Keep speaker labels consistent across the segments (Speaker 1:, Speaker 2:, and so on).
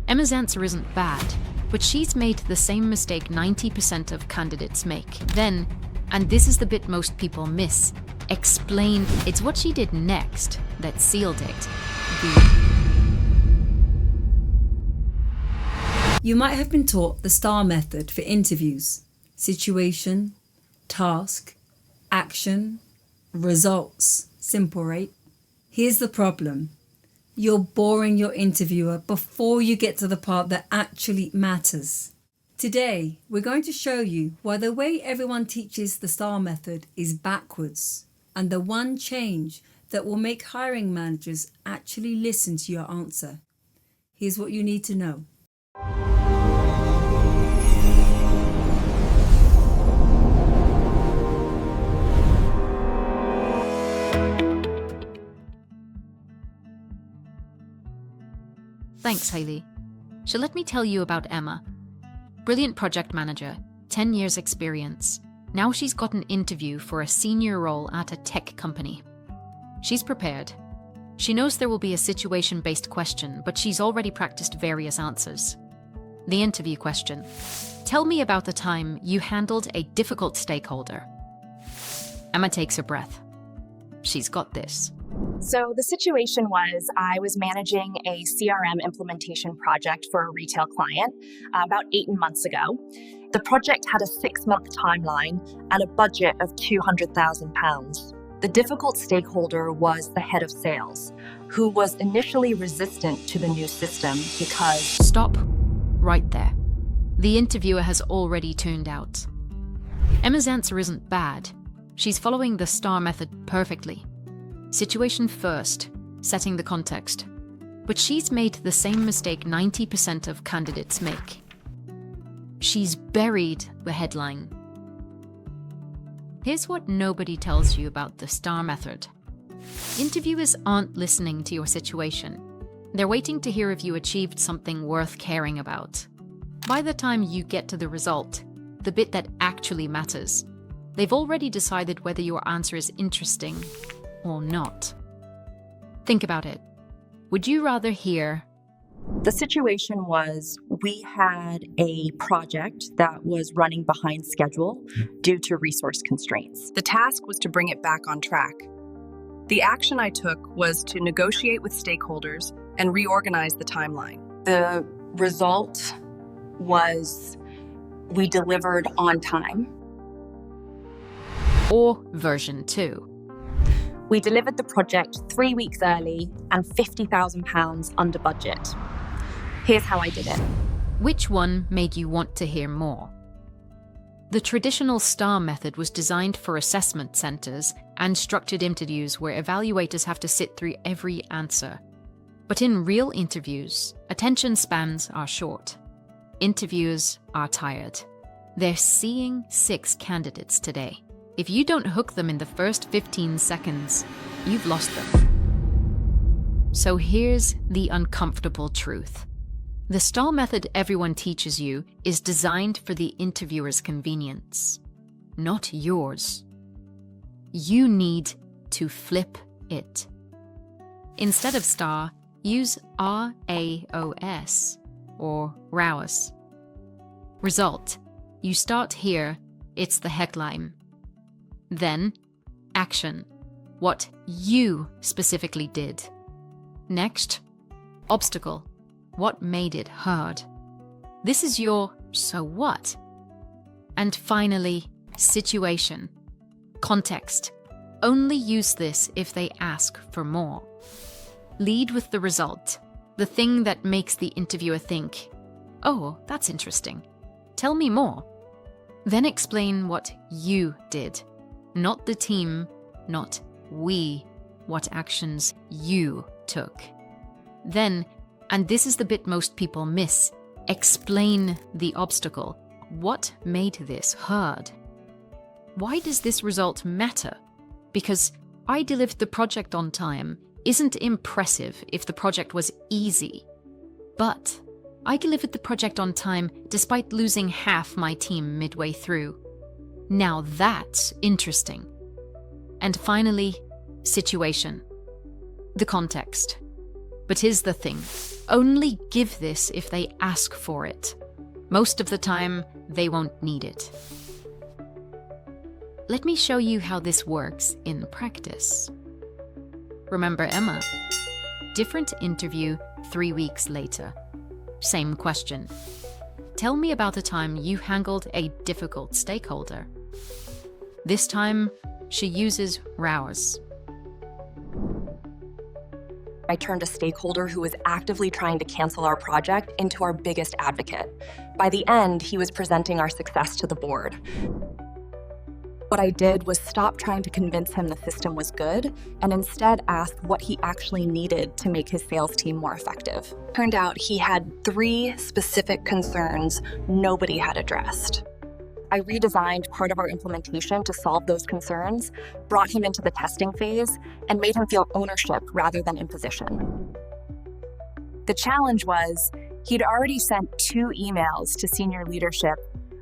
Speaker 1: Emma's answer isn't bad, but she's made the same mistake 90% of candidates make. Then, and this is the bit most people miss, explain. It's what she did next that sealed it.
Speaker 2: You might have been taught the STAR method for interviews: situation, task, action, results. Simple, right? Here's the problem. You're boring your interviewer before you get to the part that actually matters. Today, we're going to show you why the way everyone teaches the STAR method is backwards, and the one change that will make hiring managers actually listen to your answer. Here's what you need to know.
Speaker 1: Thanks, Hayley. So let me tell you about Emma. Brilliant project manager, 10 years experience. Now she's got an interview for a senior role at a tech company. She's prepared. She knows there will be a situation-based question, but she's already practiced various answers. The interview question. Tell me about the time you handled a difficult stakeholder. Emma takes a breath. She's got this.
Speaker 3: So the situation was I was managing a CRM implementation project for a retail client about 18 months ago. The project had a 6-month timeline and a budget of £200,000. The difficult stakeholder was the head of sales, who was initially resistant to the new system because...
Speaker 1: Stop right there. The interviewer has already tuned out. Emma's answer isn't bad. She's following the STAR method perfectly. Situation first, setting the context. But she's made the same mistake 90% of candidates make. She's buried the headline. Here's what nobody tells you about the STAR method. Interviewers aren't listening to your situation. They're waiting to hear if you achieved something worth caring about. By the time you get to the result, the bit that actually matters, they've already decided whether your answer is interesting or not. Think about it. Would you rather hear...
Speaker 3: The situation was we had a project that was running behind schedule due to resource constraints. The task was to bring it back on track. The action I took was to negotiate with stakeholders and reorganize the timeline. The result was we delivered on time.
Speaker 1: Or version 2.
Speaker 3: We delivered the project 3 weeks early and £50,000 under budget. Here's how I did it.
Speaker 1: Which one made you want to hear more? The traditional STAR method was designed for assessment centers and structured interviews where evaluators have to sit through every answer. But in real interviews, attention spans are short. Interviewers are tired. They're seeing 6 candidates today. If you don't hook them in the first 15 seconds, you've lost them. So here's the uncomfortable truth. The STAR method everyone teaches you is designed for the interviewer's convenience, not yours. You need to flip it. Instead of STAR, use RAOS or RAOS. Result. You start here, it's the headline. Then, action. What you specifically did. Next, obstacle. What made it hard? This is your so what? And finally, situation. Context. Only use this if they ask for more. Lead with the result, the thing that makes the interviewer think, oh, that's interesting. Tell me more. Then explain what you did. Not the team, not we, what actions you took. Then, and this is the bit most people miss, explain the obstacle. What made this hard? Why does this result matter? Because I delivered the project on time isn't impressive if the project was easy. But I delivered the project on time despite losing half my team midway through. Now that's interesting. And finally, situation. The context. But here's the thing, only give this if they ask for it. Most of the time, they won't need it. Let me show you how this works in practice. Remember Emma? Different interview 3 weeks later. Same question. Tell me about a time you handled a difficult stakeholder. This time, she uses RAOS.
Speaker 3: I turned a stakeholder who was actively trying to cancel our project into our biggest advocate. By the end, he was presenting our success to the board. What I did was stop trying to convince him the system was good and instead ask what he actually needed to make his sales team more effective. Turned out he had 3 specific concerns nobody had addressed. I redesigned part of our implementation to solve those concerns, brought him into the testing phase, and made him feel ownership rather than imposition. The challenge was he'd already sent 2 emails to senior leadership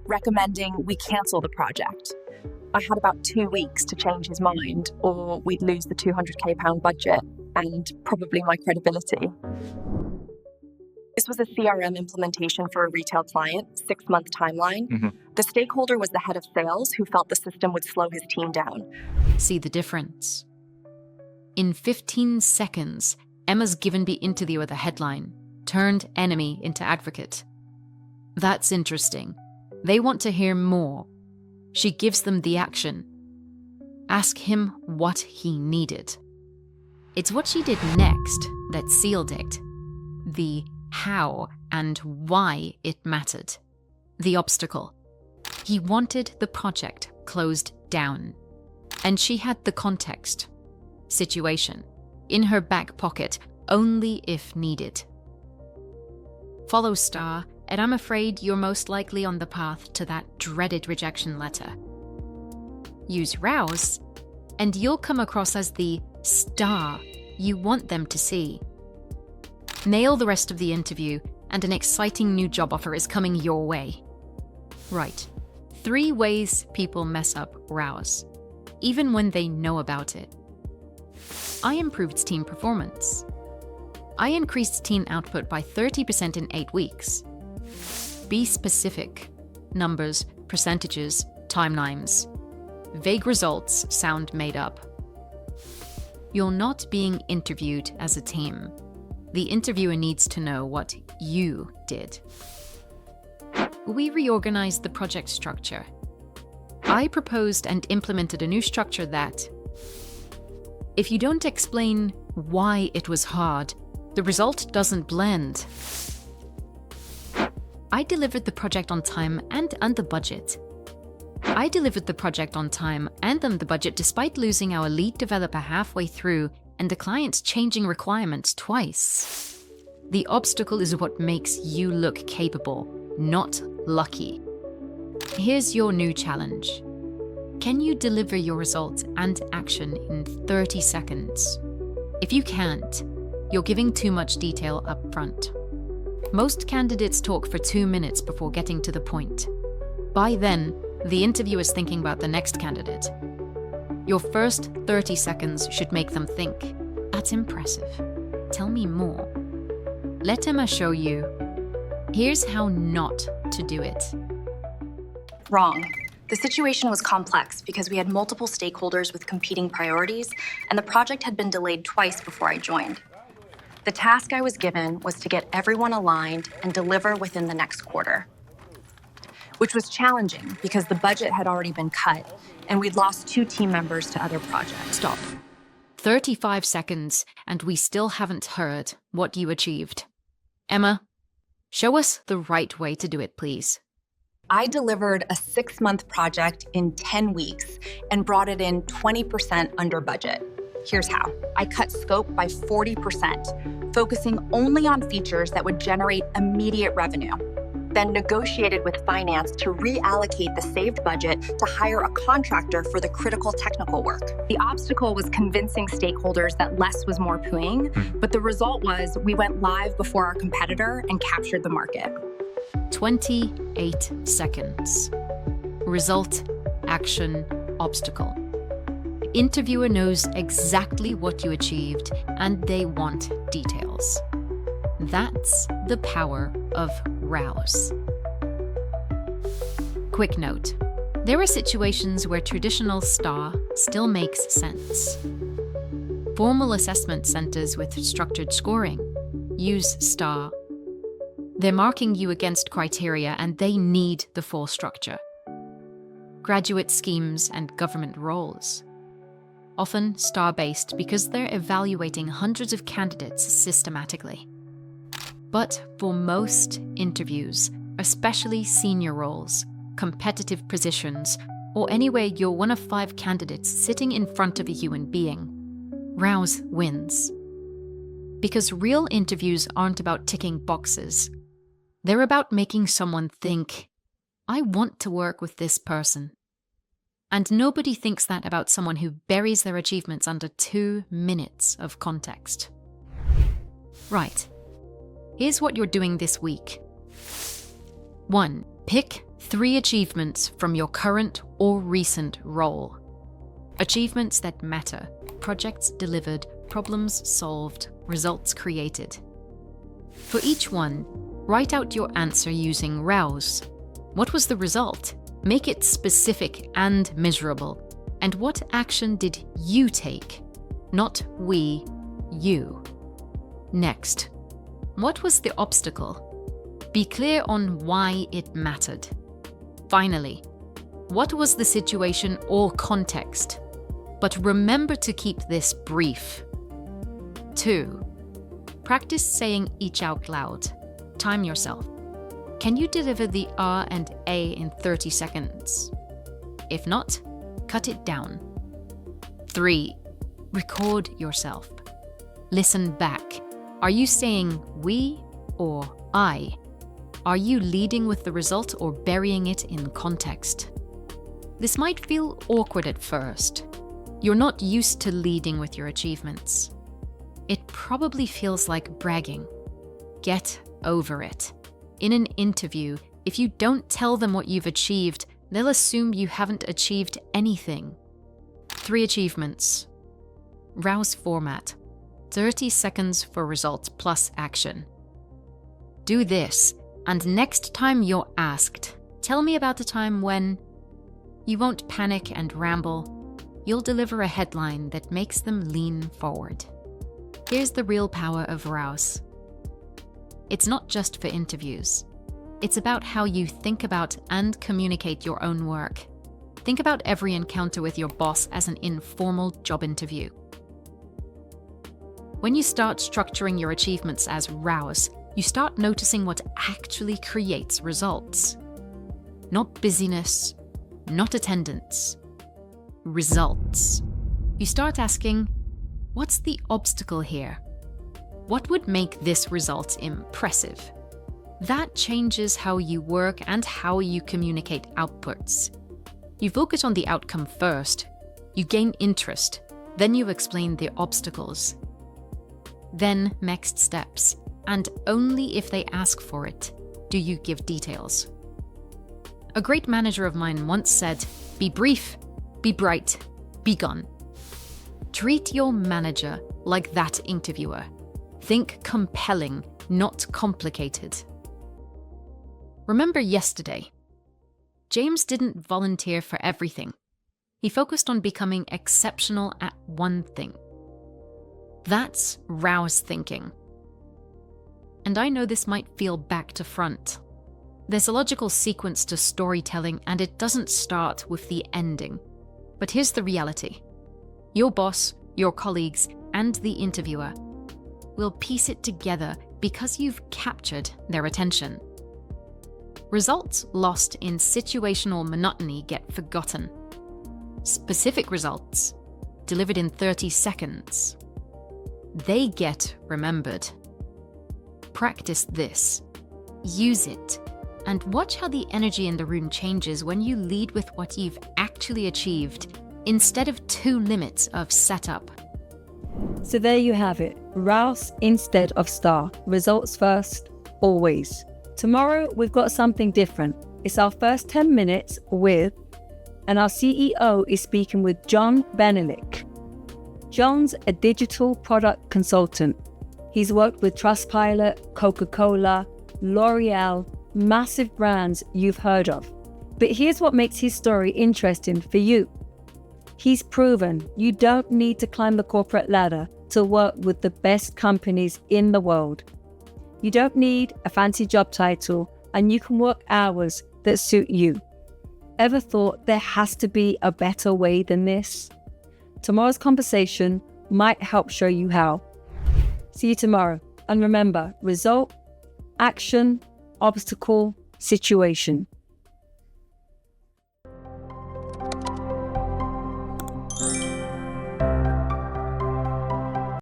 Speaker 3: recommending we cancel the project. I had about 2 weeks to change his mind, or we'd lose the £200,000 budget and probably my credibility. This was a CRM implementation for a retail client, 6-month timeline. The stakeholder was the head of sales who felt the system would slow his team down.
Speaker 1: See the difference? In 15 seconds, Emma's given the interviewer the headline, turned enemy into advocate. That's interesting. They want to hear more. She gives them the action. Ask him what he needed. It's what she did next that sealed it. The how and why it mattered. The obstacle. He wanted the project closed down. And she had the context, situation, in her back pocket, only if needed. Follow STAR, and I'm afraid you're most likely on the path to that dreaded rejection letter. Use RAOS, and you'll come across as the star you want them to see. Nail the rest of the interview, and an exciting new job offer is coming your way. Right. 3 ways people mess up RAOS, even when they know about it. I improved team performance. I increased team output by 30% in 8 weeks. Be specific. Numbers, percentages, timelines. Vague results sound made up. You're not being interviewed as a team. The interviewer needs to know what you did. We reorganized the project structure. I proposed and implemented a new structure that, if you don't explain why it was hard, the result doesn't blend. I delivered the project on time and under budget. I delivered the project on time and under budget despite losing our lead developer halfway through and the client's changing requirements twice. The obstacle is what makes you look capable, not lucky. Here's your new challenge. Can you deliver your results and action in 30 seconds? If you can't, you're giving too much detail up front. Most candidates talk for 2 minutes before getting to the point. By then, the interviewer's thinking about the next candidate. Your first 30 seconds should make them think, that's impressive. Tell me more. Let Emma show you. Here's how not to do it.
Speaker 3: Wrong. The situation was complex because we had multiple stakeholders with competing priorities, and the project had been delayed twice before I joined. The task I was given was to get everyone aligned and deliver within the next quarter, which was challenging because the budget had already been cut and we'd lost 2 team members to other projects.
Speaker 1: Stop. 35 seconds, and we still haven't heard what you achieved. Emma, show us the right way to do it, please.
Speaker 3: I delivered a 6-month project in 10 weeks and brought it in 20% under budget. Here's how. I cut scope by 40%, focusing only on features that would generate immediate revenue. Then negotiated with finance to reallocate the saved budget to hire a contractor for the critical technical work. The obstacle was convincing stakeholders that less was more pooing, but the result was we went live before our competitor and captured the market.
Speaker 1: 28 seconds. Result, action, obstacle. interviewer knows exactly what you achieved and they want details. That's the power of RAOS. Quick note. There are situations where traditional STAR still makes sense. Formal assessment centers with structured scoring use STAR. They're marking you against criteria and they need the full structure. Graduate schemes and government roles, often STAR-based because they're evaluating hundreds of candidates systematically. But for most interviews, especially senior roles, competitive positions, or anywhere you're one of 5 candidates sitting in front of a human being, RAOS wins. Because real interviews aren't about ticking boxes. They're about making someone think, I want to work with this person. And nobody thinks that about someone who buries their achievements under 2 minutes of context. Right. Here's what you're doing this week. 1. Pick 3 achievements from your current or recent role. Achievements that matter. Projects delivered, problems solved, results created. For each one, write out your answer using RAOS. What was the result? Make it specific and measurable. And what action did you take? Not we, you. Next, what was the obstacle? Be clear on why it mattered. Finally, what was the situation or context? But remember to keep this brief. 2. Practice saying each out loud. Time yourself. Can you deliver the R and A in 30 seconds? If not, cut it down. 3. Record yourself. Listen back. Are you saying we or I? Are you leading with the result or burying it in context? This might feel awkward at first. You're not used to leading with your achievements. It probably feels like bragging. Get over it. In an interview, if you don't tell them what you've achieved, they'll assume you haven't achieved anything. 3 achievements. RAOS format. 30 seconds for results plus action. Do this, and next time you're asked, tell me about a time when... You won't panic and ramble. You'll deliver a headline that makes them lean forward. Here's the real power of RAOS. It's not just for interviews. It's about how you think about and communicate your own work. Think about every encounter with your boss as an informal job interview. When you start structuring your achievements as RAOS, you start noticing what actually creates results. Not busyness, not attendance. Results. You start asking, what's the obstacle here? What would make this result impressive? That changes how you work and how you communicate outputs. You focus on the outcome first, you gain interest, then you explain the obstacles. Then next steps, and only if they ask for it do you give details. A great manager of mine once said, be brief, be bright, be gone. Treat your manager like that interviewer. Think compelling, not complicated. Remember yesterday. James didn't volunteer for everything. He focused on becoming exceptional at one thing. That's RAOS thinking. And I know this might feel back to front. There's a logical sequence to storytelling and it doesn't start with the ending. But here's the reality. Your boss, your colleagues, and the interviewer will piece it together because you've captured their attention. Results lost in situational monotony get forgotten. Specific results, delivered in 30 seconds, they get remembered. Practice this, use it, and watch how the energy in the room changes when you lead with what you've actually achieved instead of 2 limits of setup.
Speaker 2: So there you have it. RAOS instead of STAR. Results first, always. Tomorrow, we've got something different. It's our first 10 minutes with and our CEO is speaking with John Benelick. John's a digital product consultant. He's worked with Trustpilot, Coca-Cola, L'Oreal, massive brands you've heard of. But here's what makes his story interesting for you. He's proven you don't need to climb the corporate ladder to work with the best companies in the world. You don't need a fancy job title, and you can work hours that suit you. Ever thought there has to be a better way than this? Tomorrow's conversation might help show you how. See you tomorrow. And remember, result, action, obstacle, situation.